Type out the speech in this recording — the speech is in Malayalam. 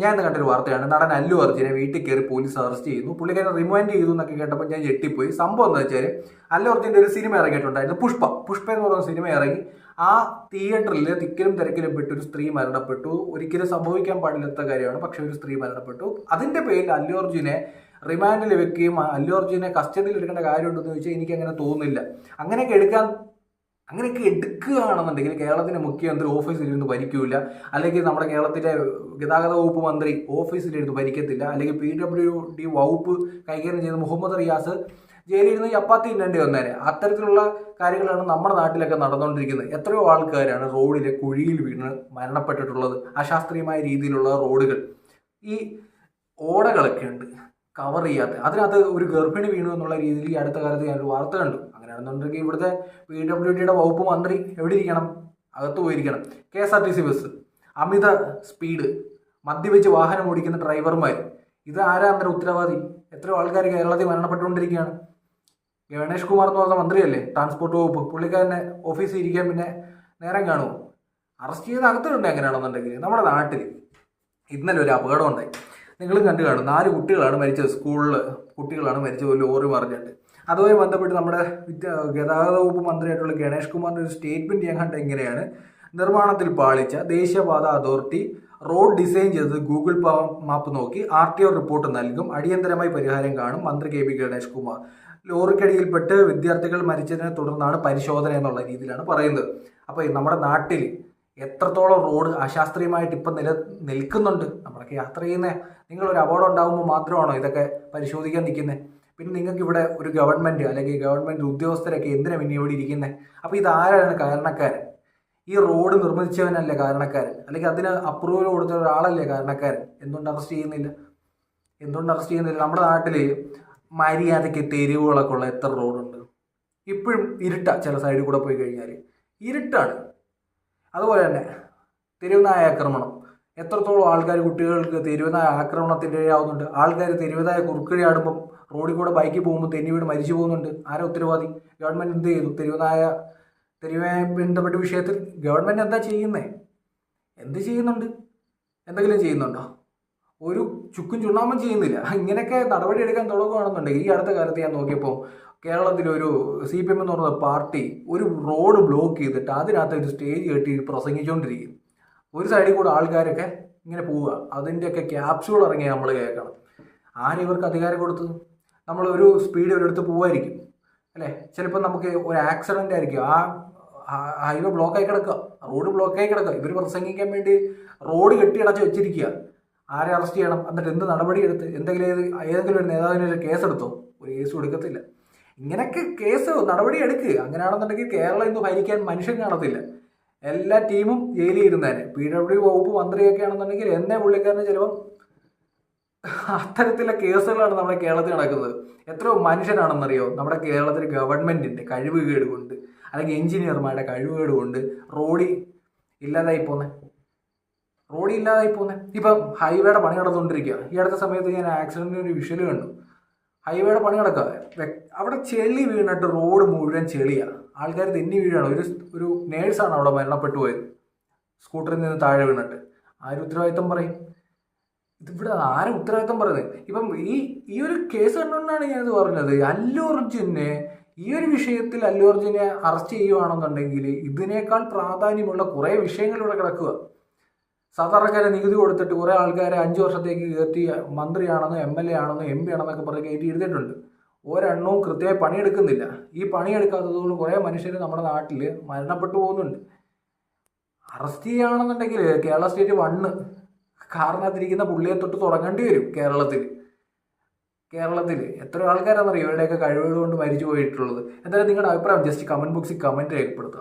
ഞാൻ ഇന്ന് കണ്ടൊരു വാർത്തയാണ്. നടൻ അല്ലു അർജുനെ വീട്ടിൽ കയറി പോലീസ് അറസ്റ്റ് ചെയ്യുന്നു. പുള്ളിക്കാരനെ റിമാൻഡ് ചെയ്തു എന്നൊക്കെ കേട്ടപ്പോൾ ഞാൻ ഞെട്ടിപ്പോയി. സംഭവം എന്താ വെച്ചാൽ അല്ലു അർജുൻ്റെ ഒരു സിനിമ ഇറങ്ങിയിട്ടുണ്ടായിരുന്നു, പുഷ്പ എന്ന് പറയുന്ന സിനിമ ഇറങ്ങി. ആ തിയേറ്ററിൽ തിക്കിലും തിരക്കിലും പെട്ട് ഒരു സ്ത്രീ മരണപ്പെട്ടു. ഒരിക്കലും സംഭവിക്കാൻ പാടില്ലാത്ത കാര്യമാണ്, പക്ഷെ ഒരു സ്ത്രീ മരണപ്പെട്ടു. അതിന്റെ പേരിൽ അല്ലു അർജുനെ റിമാൻഡിൽ വെക്കുകയും അല്ലു അർജുനെ കസ്റ്റഡിയിൽ എടുക്കേണ്ട കാര്യമുണ്ടെന്ന് ചോദിച്ചാൽ എനിക്ക് അങ്ങനെ തോന്നുന്നില്ല. അങ്ങനെയൊക്കെ എടുക്കുകയാണെന്നുണ്ടെങ്കിൽ കേരളത്തിലെ മുഖ്യമന്ത്രി ഓഫീസിലിരുന്ന് ഭരിക്കൂല, അല്ലെങ്കിൽ നമ്മുടെ കേരളത്തിലെ ഗതാഗത വകുപ്പ് മന്ത്രി ഓഫീസിലിരുന്ന് ഭരിക്കത്തില്ല, അല്ലെങ്കിൽ PWD വകുപ്പ് കൈകാര്യം ചെയ്ത മുഹമ്മദ് റിയാസ് ജയിലിരുന്ന് ചപ്പാത്തി ഇന്നേണ്ടി വന്നേനെ. അത്തരത്തിലുള്ള കാര്യങ്ങളാണ് നമ്മുടെ നാട്ടിലൊക്കെ നടന്നുകൊണ്ടിരിക്കുന്നത്. എത്രയോ ആൾക്കാരാണ് റോഡിലെ കുഴിയിൽ വീണ് മരണപ്പെട്ടിട്ടുള്ളത്. അശാസ്ത്രീയമായ രീതിയിലുള്ള റോഡുകൾ, ഈ ഓടകളൊക്കെ ഉണ്ട് കവർ ചെയ്യാത്ത, അതിനകത്ത് ഒരു ഗർഭിണി വീണു എന്നുള്ള രീതിയിൽ ഈ അടുത്ത കാലത്ത് ഞാനൊരു വാർത്ത കണ്ടു. അങ്ങനെയാണെന്നുണ്ടെങ്കിൽ ഇവിടുത്തെ PWDയുടെ വകുപ്പ് മന്ത്രി എവിടെ ഇരിക്കണം? അകത്ത് പോയിരിക്കണം. KSRTC ബസ്, അമിത സ്പീഡ്, മദ്യപിച്ച് വാഹനം ഓടിക്കുന്ന ഡ്രൈവർമാർ, ഇത് ആരാ അന്നേരം ഉത്തരവാദി? എത്രയോ ആൾക്കാർ കേരളത്തിൽ മരണപ്പെട്ടുകൊണ്ടിരിക്കുകയാണ്. ഗണേഷ് കുമാർ എന്ന് പറഞ്ഞ മന്ത്രിയല്ലേ ട്രാൻസ്പോർട്ട് വകുപ്പ്, പുള്ളിക്കാരനെ ഓഫീസിൽ ഇരിക്കാൻ പിന്നെ നേരം കാണുമോ? അറസ്റ്റ് ചെയ്ത് അകത്തിട്ടുണ്ട്. എങ്ങനെയാണെന്നുണ്ടെങ്കിൽ നമ്മുടെ നാട്ടിൽ ഇന്നലെ ഒരു അപകടം ഉണ്ടായി, നിങ്ങളും കണ്ടു കാണും. 4 കുട്ടികളാണ് മരിച്ചത്, സ്കൂളിൽ കുട്ടികളാണ് മരിച്ചത്, ഒരു ലോറി മറിഞ്ഞിട്ട്. അതുമായി ബന്ധപ്പെട്ട് നമ്മുടെ ഗതാഗത വകുപ്പ് മന്ത്രിയായിട്ടുള്ള ഗണേഷ് കുമാറിൻ്റെ ഒരു സ്റ്റേറ്റ്മെൻറ്റ് ഞാൻ കണ്ട ഇങ്ങനെയാണ്: നിർമ്മാണത്തിൽ പാളിച്ച, ദേശീയപാത അതോറിറ്റി റോഡ് ഡിസൈൻ ചെയ്തത് ഗൂഗിൾ മാപ്പ് നോക്കി RTO റിപ്പോർട്ട് നൽകും, അടിയന്തരമായി പരിഹാരം കാണും, മന്ത്രി KB ഗണേഷ് കുമാർ. ലോറിക്കടിയിൽപ്പെട്ട് വിദ്യാർത്ഥികൾ മരിച്ചതിനെ തുടർന്നാണ് പരിശോധന എന്നുള്ള രീതിയിലാണ് പറയുന്നത്. അപ്പോൾ നമ്മുടെ നാട്ടിൽ എത്രത്തോളം റോഡ് അശാസ്ത്രീയമായിട്ട് ഇപ്പം നിൽക്കുന്നുണ്ട്. നമ്മളൊക്കെ യാത്ര ചെയ്യുന്നത്, നിങ്ങളൊരു അപകടം ഉണ്ടാകുമ്പോൾ മാത്രമാണോ ഇതൊക്കെ പരിശോധിക്കാൻ നിൽക്കുന്നത്? പിന്നെ നിങ്ങൾക്ക് ഇവിടെ ഒരു ഗവൺമെൻറ് അല്ലെങ്കിൽ ഗവൺമെൻറ് ഉദ്യോഗസ്ഥരൊക്കെ എന്തിനാണ് പിന്നെ ഇവിടെ ഇരിക്കുന്നത്? അപ്പോൾ ഇതാരാണ് കാരണക്കാരൻ? ഈ റോഡ് നിർമ്മിച്ചവനല്ലേ കാരണക്കാരൻ? അല്ലെങ്കിൽ അതിന് അപ്രൂവൽ കൊടുത്ത ഒരാളല്ലേ കാരണക്കാരൻ? എന്തുകൊണ്ട് അറസ്റ്റ് ചെയ്യുന്നില്ല? നമ്മുടെ നാട്ടിൽ മര്യാദയ്ക്ക് തെരുവുകളൊക്കെ ഉള്ള എത്ര റോഡുണ്ട്? ഇപ്പോഴും ഇരുട്ടാണ്, ചില സൈഡിൽ കൂടെ പോയി കഴിഞ്ഞാൽ ഇരുട്ടാണ്. അതുപോലെ തന്നെ തെരുവുനായ ആക്രമണം, എത്രത്തോളം ആൾക്കാർ, കുട്ടികൾക്ക് തെരുവുനായ ആക്രമണത്തിൻ്റെ ഇടയാവുന്നുണ്ട്. ആൾക്കാർ തെരുവുനായ കുറുക്കിഴി ആടുമ്പം റോഡിൽ കൂടെ ബൈക്കിൽ പോകുമ്പോൾ തെന്നി വീട് മരിച്ചു പോകുന്നുണ്ട്. ആരാ ഉത്തരവാദി? ഗവൺമെൻറ് എന്ത് ചെയ്തു? തെരുവുമായി ബന്ധപ്പെട്ട വിഷയത്തിൽ ഗവൺമെൻറ് എന്താ ചെയ്യുന്നത്? എന്ത് ചെയ്യുന്നുണ്ട്? എന്തെങ്കിലും ചെയ്യുന്നുണ്ടോ? ഒരു ചുക്കും ചുണ്ണാമ്പും ചെയ്യുന്നില്ല. ഇങ്ങനെയൊക്കെ നടപടി എടുക്കാൻ തുടങ്ങുകയാണെന്നുണ്ടെങ്കിൽ ഈ അടുത്ത കാലത്ത് ഞാൻ നോക്കിയപ്പോൾ കേരളത്തിലൊരു CPM എന്ന് പറയുന്ന പാർട്ടി ഒരു റോഡ് ബ്ലോക്ക് ചെയ്തിട്ട് അതിനകത്ത് ഒരു സ്റ്റേജ് കെട്ടി പ്രസംഗിച്ചുകൊണ്ടിരിക്കും. ഒരു സൈഡിൽ കൂടെ ആൾക്കാരൊക്കെ ഇങ്ങനെ പോവുക, അതിൻ്റെയൊക്കെ ക്യാപ്സ്യൂൾ ഇറങ്ങി നമ്മൾ കേൾക്കണം. ആരിവർക്ക് അധികാരം കൊടുത്തത്? നമ്മൾ ഒരു സ്പീഡ് ഒരിടത്ത് പോവായിരിക്കും അല്ലേ, ചിലപ്പോൾ നമുക്ക് ഒരു ആക്സിഡൻ്റ് ആയിരിക്കും, ആ ഹൈവേ ബ്ലോക്കായി കിടക്കുക, റോഡ് ബ്ലോക്കായി കിടക്കുക. ഇവർ പ്രസംഗിക്കാൻ വേണ്ടി റോഡ് കെട്ടിയടച്ച് വെച്ചിരിക്കുക. ആരെ അറസ്റ്റ് ചെയ്യണം? എന്നിട്ട് എന്ത് നടപടി എടുത്ത്? ഏതെങ്കിലും ഒരു നേതാവിനൊരു കേസെടുത്തോ? ഒരു കേസും എടുക്കത്തില്ല. ഇങ്ങനെയൊക്കെ നടപടി എടുക്കുക. അങ്ങനെയാണെന്നുണ്ടെങ്കിൽ കേരളം ഇന്ന് ഭരിക്കാൻ മനുഷ്യൻ കാണത്തില്ല, എല്ലാ ടീമും ജയിലിൽ ഇരുന്നേനെ. PWD വകുപ്പ് മന്ത്രിയൊക്കെ ആണെന്നുണ്ടെങ്കിൽ എന്നെ പുള്ളിക്കാരന് ചിലപ്പം അത്തരത്തിലുള്ള കേസുകളാണ് നമ്മുടെ കേരളത്തിൽ നടക്കുന്നത്. എത്രയോ മനുഷ്യനാണെന്നറിയോ നമ്മുടെ കേരളത്തിൽ ഗവൺമെൻറ്റിൻ്റെ കഴിവുകേട് കൊണ്ട്, അല്ലെങ്കിൽ എഞ്ചിനീയർമാരുടെ കഴിവുകേട് കൊണ്ട് റോഡ് ഇല്ലാതായി പോന്നെ. ഇപ്പം ഹൈവേയുടെ പണി നടന്നുകൊണ്ടിരിക്കുക. ഈ അടുത്ത സമയത്ത് ഞാൻ ആക്സിഡൻറ്റിന് ഒരു വിഷ്വൽ കണ്ടു. ഹൈവേയുടെ പണി നടക്കുക, അവിടെ ചെളി വീണിട്ട് റോഡ് മുഴുവൻ ചെളിയാണ്. ആൾക്കാർ തെന്നി വീഴാണ്. ഒരു നേഴ്സാണ് അവിടെ മരണപ്പെട്ടു പോയത്, സ്കൂട്ടറിൽ നിന്ന് താഴെ വീണിട്ട്. ആരും ഉത്തരവാദിത്തം പറയും? ഇതിവിടെ ആരും ഉത്തരവാദിത്തം പറയുന്നത്? ഇപ്പം ഈ ഒരു കേസ് കണ്ടുകൊണ്ടാണ് ഞാനിത് പറഞ്ഞത്. അല്ലു അർജുനെ ഈ ഒരു വിഷയത്തിൽ അല്ലു അർജുനെ അറസ്റ്റ് ചെയ്യുകയാണെന്നുണ്ടെങ്കിൽ ഇതിനേക്കാൾ പ്രാധാന്യമുള്ള കുറേ വിഷയങ്ങൾ ഇവിടെ കിടക്കുക. സാധാരണക്കാരെ നികുതി കൊടുത്തിട്ട് കുറേ ആൾക്കാരെ 5 വർഷത്തേക്ക് കയറ്റി മന്ത്രിയാണെന്നോ MLA ആണെന്നോ MP ആണെന്നൊക്കെ പറഞ്ഞ് കയറ്റി ഇരുത്തിയിട്ടുണ്ട്. ഒരെണ്ണവും കൃത്യമായി പണിയെടുക്കുന്നില്ല. ഈ പണിയെടുക്കാത്തതുകൊണ്ട് കുറേ മനുഷ്യർ നമ്മുടെ നാട്ടിൽ മരണപ്പെട്ടു പോകുന്നുണ്ട്. അറസ്റ്റ് ചെയ്യുകയാണെന്നുണ്ടെങ്കിൽ കേരള സ്റ്റേറ്റ് 1 കാറിനകത്തിരിക്കുന്ന പുള്ളിയെ തൊട്ട് തുടങ്ങേണ്ടി വരും. കേരളത്തിൽ എത്ര ആൾക്കാരാണെന്നറിയോ ഇവരുടെയൊക്കെ കഴിവുകൾ കൊണ്ട് മരിച്ചു പോയിട്ടുള്ളത്? എന്തായാലും നിങ്ങളുടെ അഭിപ്രായം ജസ്റ്റ് കമൻറ്റ് ബോക്സിൽ കമൻറ്റ് രേഖപ്പെടുത്തുക.